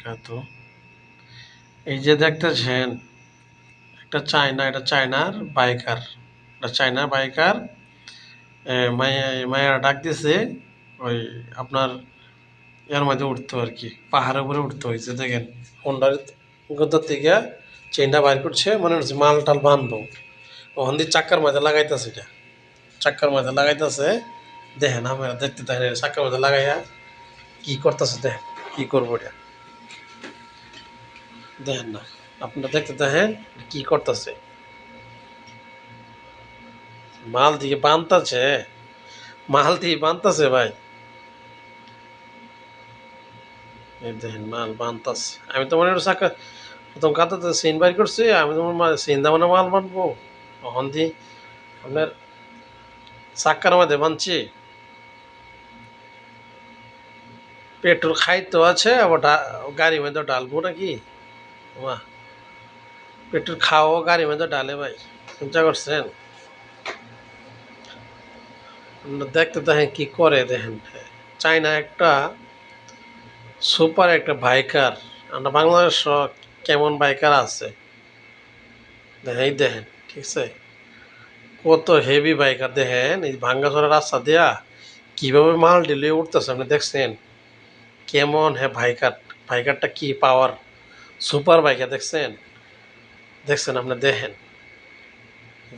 বারাকাতুহু। এই যে দেখতেছেন একটা এটা চায়নার বাইকার। এটা চায়নার বাইকার মায়া ডাক দিছে ওই আপনার এর মধ্যে উঠতো আর কি, পাহাড়ের উপরে উঠতে হয়েছে। দেখেন হোন্ডার গোদার থেকে চেনটা বাইর করছে, মনে হচ্ছে মাল টাল বানবো। ওখান দিয়ে চাক্কার মধ্যে লাগাইতেছে, এটা চাক্কার মধ্যে লাগাইতেছে। দেখেন আমরা দেখতে দেখেন চাক্কার মধ্যে লাগাইয়া কি করতেছে, দেখেন কি করবো এটা দেখেন না, আপনারা দেখতে দেখেন কি করতেছে। মাল দিয়ে বানতাছে, মাল দিয়ে বানতাছে ভাই। এই দেখেন মাল বানতাছে। আমি তো মনে হয় চাক্কা প্রথম কাতাতে সিন বাইর করছি, আমি তো সিন দামানে মাল বানবো। ওখান দিয়ে আপনার চাক্কার মধ্যে বানছি। পেট্রোল খাইতে আছে, আবার গাড়ির মধ্যে ডালবো নাকি? বাহ, পেট্রোল খাও গাড়ির মধ্যে ডালে ভাই, চিন্তা করছেন? দেখতে দেখেন কি করে দেখেন। চায়না একটা সুপার একটা বাইকার। আমরা বাংলাদেশ কেমন বাইকার আছে দেখেন, এই দেখেন ঠিক আছে, কত হেভি বাইকার দেখেন। এই ভাঙ্গাচোরা রাস্তা দেয়া কিভাবে মাল ডিলে উঠতেছে আপনি দেখছেন? কেমন হ্যাঁ বাইকার, বাইকারটা কি পাওয়ার, সুপার বাইকার দেখছেন? দেখছেন আপনি দেখেন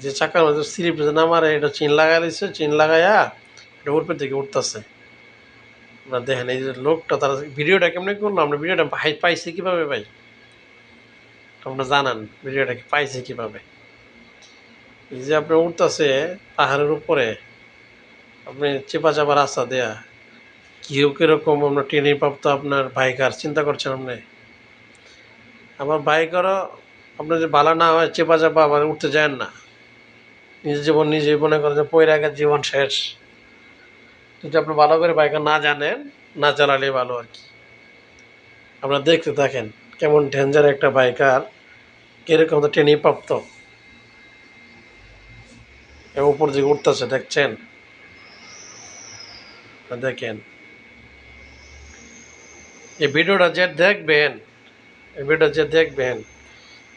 যে চাকার মধ্যে স্লিপ নামারে এটা চিন লাগাই দিচ্ছে, চিন লাগাইয়া এটা উপর থেকে উঠতেছে। আপনার দেখেন এই যে লোকটা, তারা ভিডিওটা কেমনি করলো, আমরা ভিডিওটা পাইছি কিভাবে ভাই আপনারা জানান? ভিডিওটা কি পাইছে কিভাবে? এই যে আপনার উঠতেছে পাহাড়ের উপরে, আপনি চেপা চাপা রাস্তা দেয়া, কেউ কিরকম আমরা ট্রেনিং প্রাপ্ত আপনার বাইকার, চিন্তা করছেন আপনি? আমার বাইকারও আপনার যে বালা না হয় চেপা চাপা আবার উঠতে যায় না, নিজের জীবন নিজে মনে করেন যে পয়রা আগের জীবন শেষ। যদি আপনি ভালো করে বাইকার না জানেন, না চালালে ভালো আর কি। আপনারা দেখতে থাকেন কেমন ডেঞ্জার একটা বাইকার, কিরকম তো ট্রেনিং প্রাপ্ত উপর দিকে উঠতেছে, দেখছেন? দেখেন এই ভিডিওটা যে দেখবেন, এই ভিডিওটা যে দেখবেন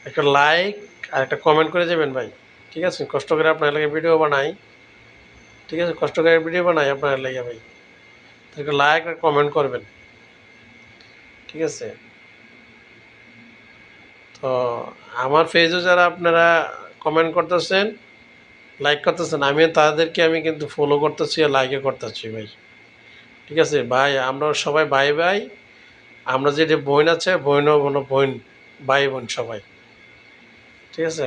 একটা লাইক আর একটা কমেন্ট করে যাবেন ভাই, ঠিক আছে? কষ্ট করে আপনার লাগে ভিডিও বানাই, ঠিক আছে? কষ্ট করে ভিডিও বানাই আপনার লাগে ভাই, একটা লাইক আর কমেন্ট করবেন, ঠিক আছে? তো আমার পেজে যারা আপনারা কমেন্ট করতেছেন, লাইক করতেছেন, আমি কিন্তু ফলো করতেছি আর লাইকও করতেছি ভাই, ঠিক আছে ভাই? আমরা সবাই ভাই ভাই, আমরা যেটা বোন আছে বোনও বোন বোন, ভাই বোন সবাই, ঠিক আছে?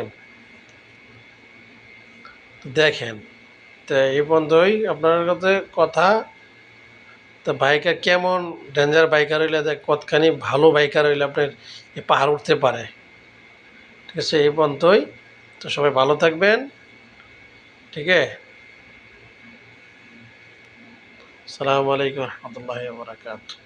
দেখেন তো এই পর্যন্তই আপনার কাছে কথা। তো বাইকার কেমন ডেঞ্জার বাইকার হইলে দেখ, কতখানি ভালো বাইকার হইলে আপনার এই পাহাড় উঠতে পারে, ঠিক আছে? এই পর্যন্তই। তো সবাই ভালো থাকবেন, ঠিক আছে? আসসালামু আলাইকুম রহমতুল্লাহি ওয়া বারাকাতুহু।